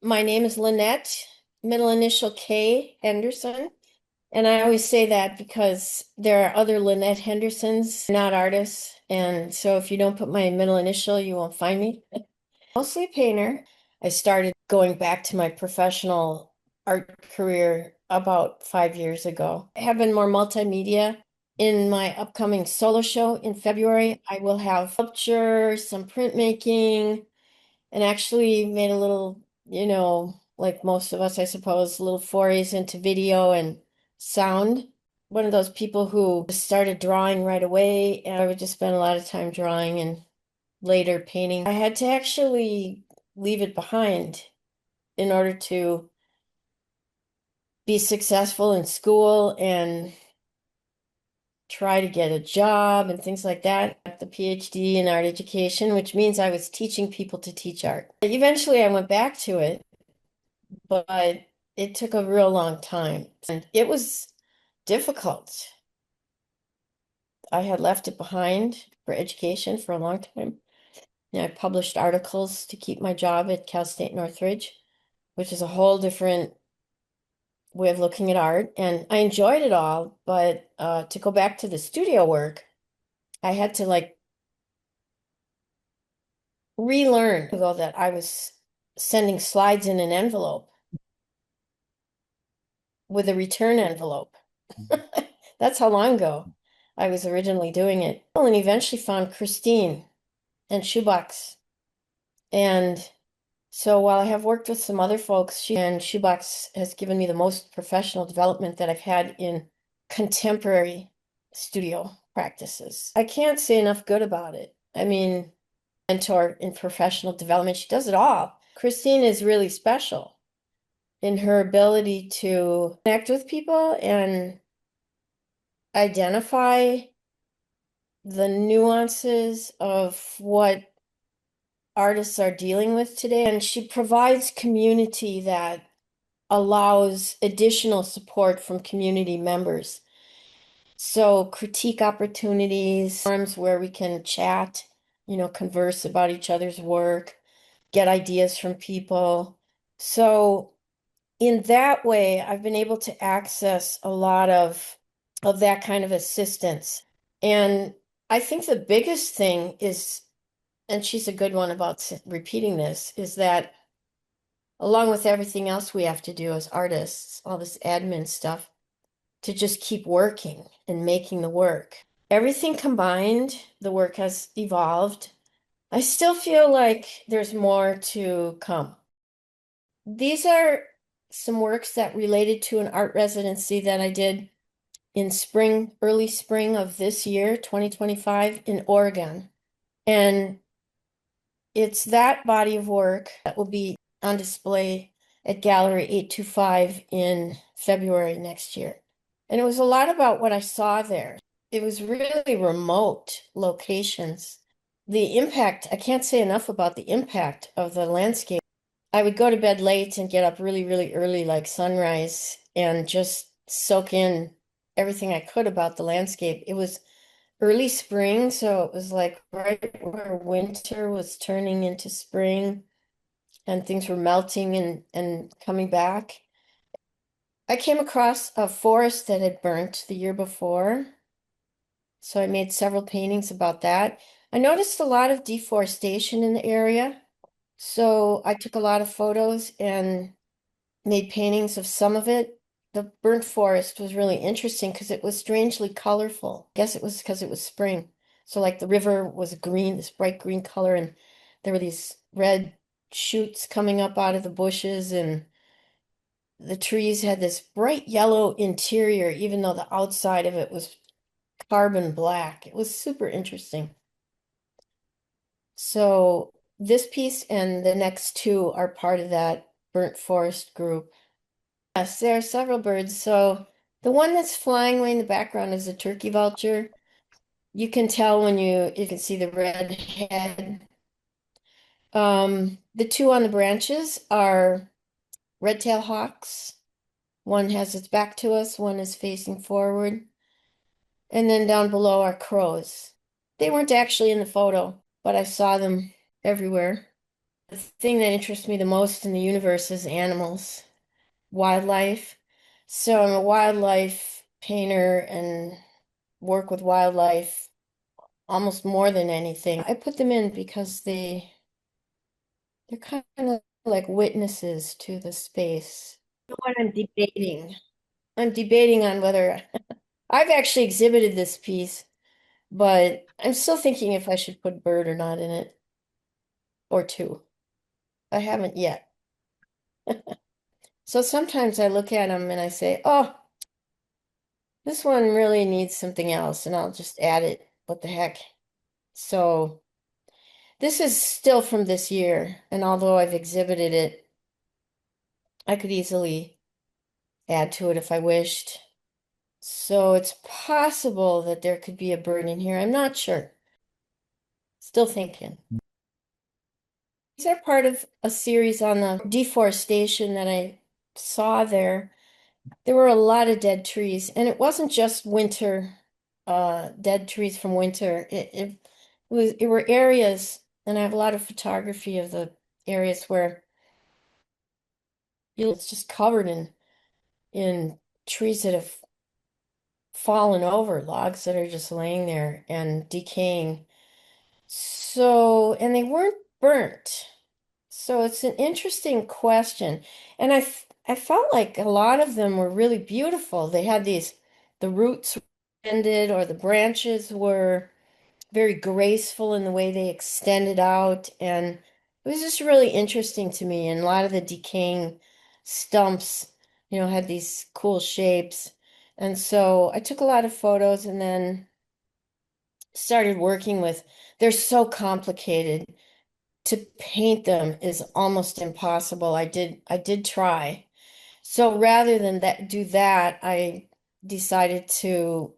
My name is Lynette, middle initial K, Henderson. And I always say that because there are other Lynette Hendersons, not artists. And so if you don't put my middle initial, you won't find me. Mostly a painter. I started going back to my professional art career about 5 years ago. I have been more multimedia. In my upcoming solo show in February, I will have sculpture, some printmaking, and actually made a little, like most of us, I suppose, little forays into video and sound. One of those people who started drawing right away, and I would just spend a lot of time drawing and later painting. I had to actually leave it behind in order to be successful in school and try to get a job and things like that. The PhD in art education, which means I was teaching people to teach art. Eventually, I went back to it, but it took a real long time and it was difficult. I had left it behind for education for a long time. And I published articles to keep my job at Cal State Northridge, which is a whole different way of looking at art. And I enjoyed it all, but to go back to the studio work, I had to like relearn ago that I was sending slides in an envelope with a return envelope. That's how long ago I was originally doing it. And eventually found Kristine and Shoebox. And so while I have worked with some other folks, she and Shoebox has given me the most professional development that I've had in contemporary studio practices. I can't say enough good about it. I mean, mentor in professional development, she does it all. Kristine is really special in her ability to connect with people and identify the nuances of what artists are dealing with today. And she provides community that allows additional support from community members. So critique opportunities, forums where we can chat, converse about each other's work, get ideas from people. So in that way, I've been able to access a lot of that kind of assistance. And I think the biggest thing is, and she's a good one about repeating this, is that along with everything else we have to do as artists, all this admin stuff, to just keep working and making the work. Everything combined, the work has evolved. I still feel like there's more to come. These are some works that related to an art residency that I did in spring, early spring of this year, 2025, in Oregon. And it's that body of work that will be on display at Gallery 825 in February next year. And it was a lot about what I saw there. It was really remote locations. The impact, I can't say enough about the impact of the landscape. I would go to bed late and get up really, really early, like sunrise, and just soak in everything I could about the landscape. It was early spring, so it was like right where winter was turning into spring and things were melting and coming back. I came across a forest that had burnt the year before, so I made several paintings about that. I noticed a lot of deforestation in the area, so I took a lot of photos and made paintings of some of it. The burnt forest was really interesting because it was strangely colorful. I guess it was because it was spring. So like the river was green, this bright green color, and there were these red shoots coming up out of the bushes, and the trees had this bright yellow interior, even though the outside of it was carbon black. It was super interesting. So this piece and the next two are part of that burnt forest group. Yes, there are several birds. So the one that's flying away in the background is a turkey vulture. You can tell when you can see the red head. The two on the branches are red-tailed hawks. One has its back to us, one is facing forward. And then down below are crows. They weren't actually in the photo, but I saw them everywhere. The thing that interests me the most in the universe is animals, wildlife. So I'm a wildlife painter and work with wildlife almost more than anything. I put them in because they're kind of like witnesses to the space. You know what I'm debating? I'm debating on whether I've actually exhibited this piece, but I'm still thinking if I should put bird or not in it, or two. I haven't yet. So sometimes I look at them and I say, oh, this one really needs something else, and I'll just add it. What the heck? So this is still from this year, and although I've exhibited it, I could easily add to it if I wished. So it's possible that there could be a bird in here. I'm not sure. Still thinking. These are part of a series on the deforestation that I saw there. There were a lot of dead trees, and it wasn't just winter, dead trees from winter. It were areas, and I have a lot of photography of the areas where it's just covered in trees that have fallen over, logs that are just laying there and decaying. So, and they weren't burnt. So it's an interesting question. And I felt like a lot of them were really beautiful. They had the roots were ended, or the branches were very graceful in the way they extended out. And it was just really interesting to me. And a lot of the decaying stumps, had these cool shapes. And so I took a lot of photos and then started working with, they're so complicated. To paint them is almost impossible. I did try. So rather than do that, I decided to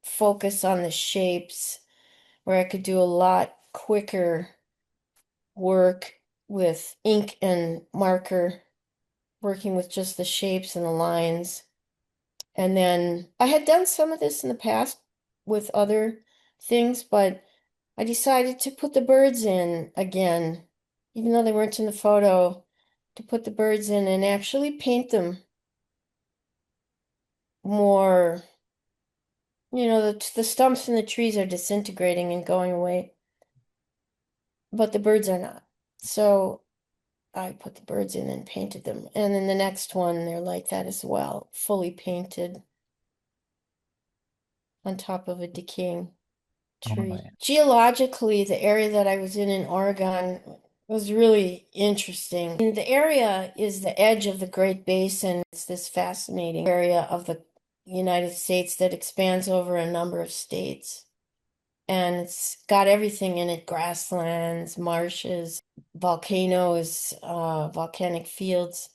focus on the shapes where I could do a lot quicker work with ink and marker, working with just the shapes and the lines. And then I had done some of this in the past with other things, but I decided to put the birds in again, even though they weren't in the photo, to put the birds in and actually paint them more. The stumps and the trees are disintegrating and going away, but the birds are not. So I put the birds in and painted them. And then the next one, they're like that as well, fully painted on top of a decaying Oh tree. man. Geologically, the area that I was in Oregon was really interesting. And the area is the edge of the Great Basin. It's this fascinating area of the United States that expands over a number of states. And it's got everything in it, grasslands, marshes, volcanoes, volcanic fields,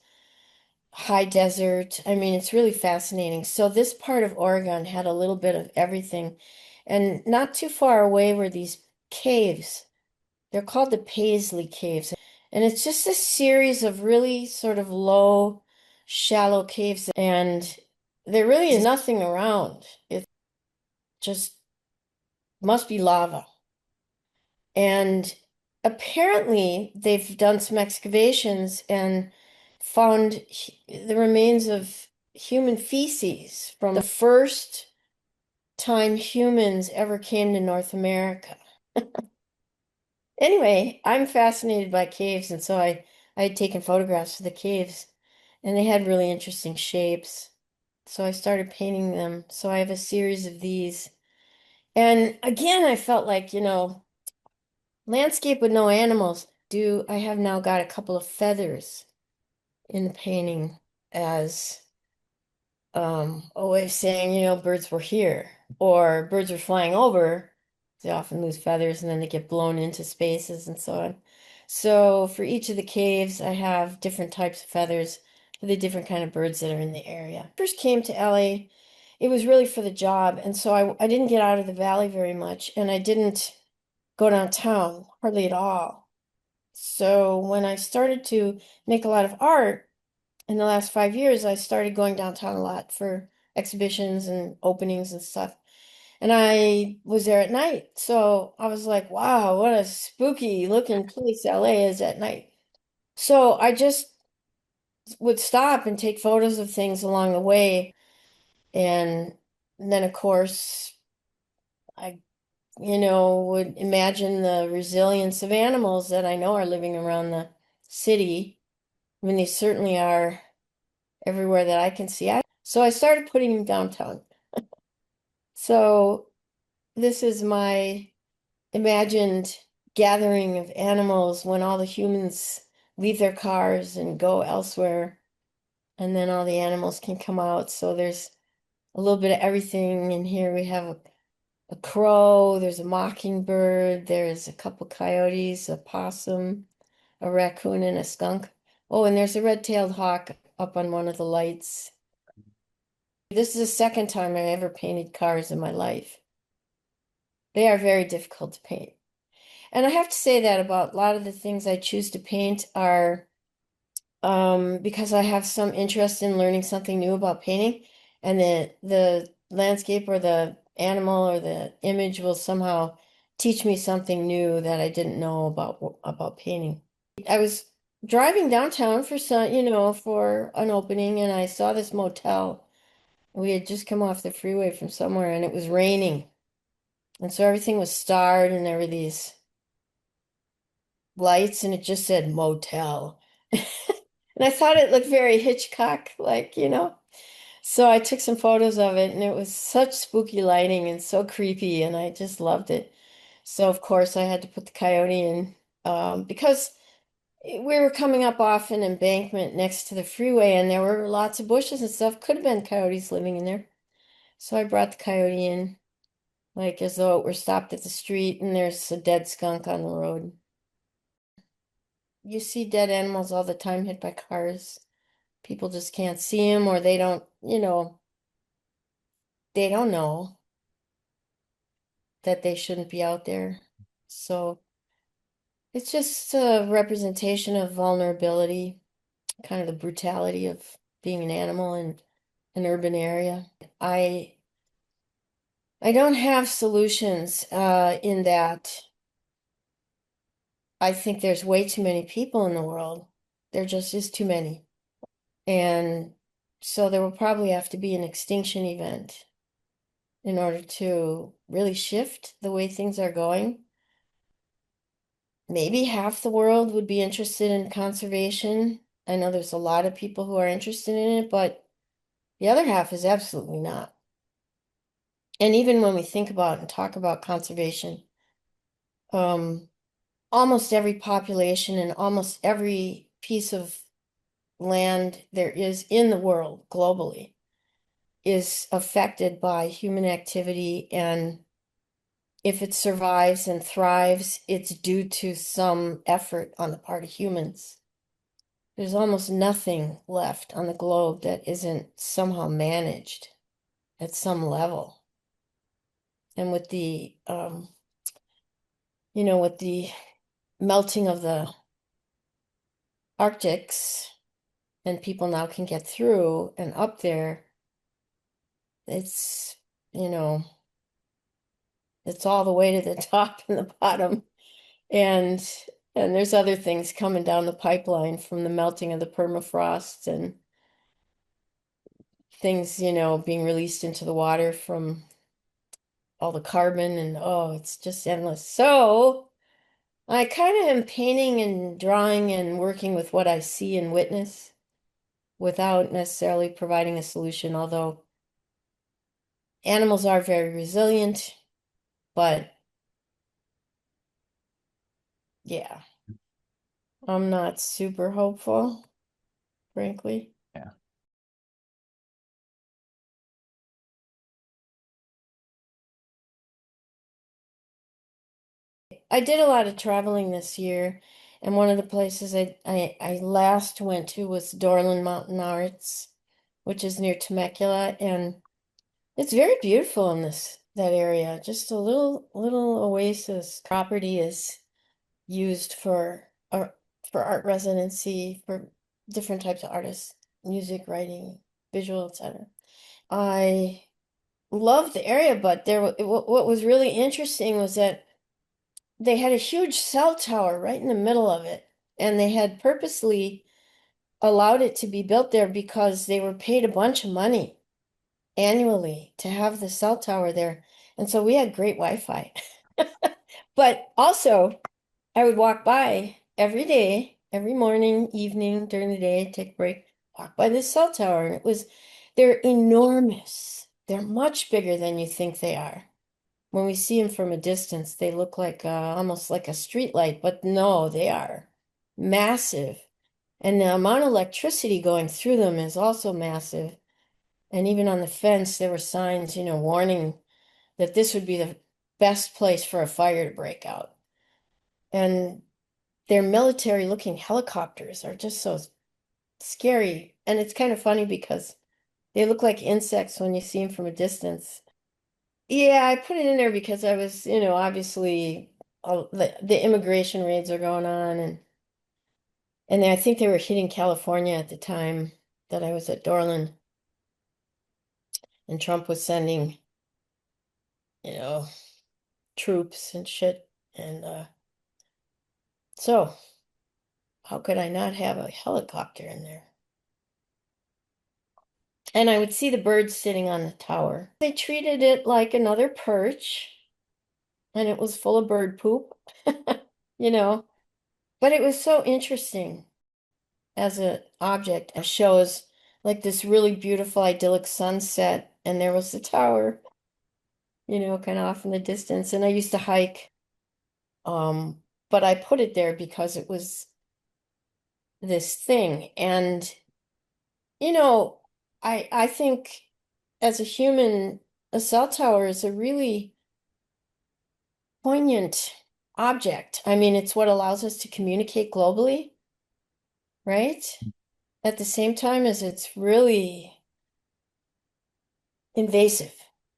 high desert. I mean, it's really fascinating. So this part of Oregon had a little bit of everything. And not too far away were these caves. They're called the Paisley Caves. And it's just a series of really sort of low, shallow caves. And there really is nothing around. It just must be lava. And apparently, they've done some excavations and found the remains of human feces from the first time humans ever came to North America. Anyway, I'm fascinated by caves, and so I had taken photographs of the caves, and they had really interesting shapes. So I started painting them. So I have a series of these. And again, I felt like, landscape with no animals. I have now got a couple of feathers in the painting as a way of saying, birds were here, or birds were flying over. They often lose feathers and then they get blown into spaces and so on. So for each of the caves, I have different types of feathers for the different kind of birds that are in the area. First came to LA, it was really for the job, and so I didn't get out of the valley very much, and I didn't go downtown hardly at all. So when I started to make a lot of art in the last 5 years, I started going downtown a lot for exhibitions and openings and stuff. And I was there at night. So I was like, wow, what a spooky looking place LA is at night. So I just would stop and take photos of things along the way. And then, of course, I, would imagine the resilience of animals that I know are living around the city. I mean, they certainly are everywhere that I can see. So I started putting them downtown. So this is my imagined gathering of animals when all the humans leave their cars and go elsewhere, and then all the animals can come out. So there's a little bit of everything in here. We have a crow, there's a mockingbird, there's a couple coyotes, a possum, a raccoon, and a skunk. Oh, and there's a red-tailed hawk up on one of the lights. This is the second time I ever painted cars in my life. They are very difficult to paint. And I have to say that about a lot of the things I choose to paint are because I have some interest in learning something new about painting, and the landscape or the animal or the image will somehow teach me something new that I didn't know about painting. I was driving downtown for for an opening, and I saw this motel. We had just come off the freeway from somewhere, and it was raining, and so everything was starred, and there were these lights, and it just said motel. And I thought it looked very Hitchcock, like. So I took some photos of it, and it was such spooky lighting and so creepy, and I just loved it. So of course I had to put the coyote in, because we were coming up off an embankment next to the freeway, and there were lots of bushes and stuff. Could have been coyotes living in there. So I brought the coyote in, like as though it were stopped at the street, and there's a dead skunk on the road. You see dead animals all the time hit by cars. People just can't see them, or they don't know that they shouldn't be out there. So it's just a representation of vulnerability, kind of the brutality of being an animal in an urban area. I don't have solutions in that I think there's way too many people in the world. There just is too many. And so there will probably have to be an extinction event in order to really shift the way things are going. Maybe half the world would be interested in conservation. I know there's a lot of people who are interested in it, but the other half is absolutely not. And even when we think about and talk about conservation, um, almost every population and almost every piece of land there is in the world globally is affected by human activity, and if it survives and thrives, it's due to some effort on the part of humans. There's almost nothing left on the globe that isn't somehow managed at some level. And with the melting of the Arctics, and people now can get through and up there, it's, you know, it's all the way to the top and the bottom. And and there's other things coming down the pipeline from the melting of the permafrost and things, being released into the water from all the carbon, and oh, it's just endless. So I kind of am painting and drawing and working with what I see and witness without necessarily providing a solution, although animals are very resilient, but yeah, I'm not super hopeful, frankly. Yeah. I did a lot of traveling this year, and one of the places I last went to was Dorland Mountain Arts, which is near Temecula, and it's very beautiful in that area. Just a little oasis. Property is used for art residency for different types of artists, music, writing, visual, etc. I loved the area, but what was really interesting was that they had a huge cell tower right in the middle of it, and they had purposely allowed it to be built there because they were paid a bunch of money annually to have the cell tower there. And so we had great Wi-Fi. But also, I would walk by every day, every morning, evening, during the day, take a break, walk by this cell tower. And they're enormous. They're much bigger than you think they are. When we see them from a distance, they look like almost like a street light, but no, they are massive. And the amount of electricity going through them is also massive. And even on the fence, there were signs, warning that this would be the best place for a fire to break out. And their military looking helicopters are just so scary. And it's kind of funny because they look like insects when you see them from a distance. Yeah, I put it in there because I was, obviously the immigration raids are going on, and I think they were hitting California at the time that I was at Dorland, and Trump was sending, you know, troops and shit. And so how could I not have a helicopter in there? And I would see the birds sitting on the tower. They treated it like another perch, and it was full of bird poop, you know. But it was so interesting as an object. It shows like this really beautiful, idyllic sunset, and there was the tower, kind of off in the distance. And I used to hike, but I put it there because it was this thing. And, you know, I think as a human, a cell tower is a really poignant object. I mean, it's what allows us to communicate globally, right? At the same time as it's really invasive.